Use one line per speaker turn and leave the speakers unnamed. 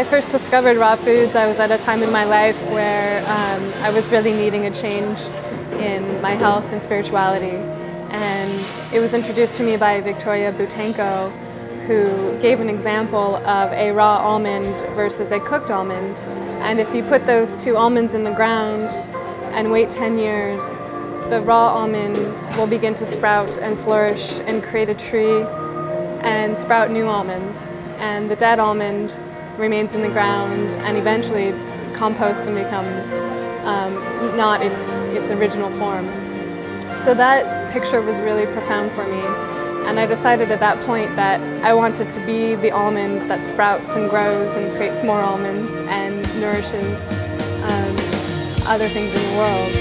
I first discovered raw foods, I was at a time in my life where I was really needing a change in my health and spirituality. And it was introduced to me by Victoria Butenko, who gave an example of a raw almond versus a cooked almond. And if you put those two almonds in the ground and wait 10 years, the raw almond will begin to sprout and flourish and create a tree and sprout new almonds. And the dead almond remains in the ground and eventually composts and becomes not its original form. So that picture was really profound for me, and I decided at that point that I wanted to be the almond that sprouts and grows and creates more almonds and nourishes other things in the world.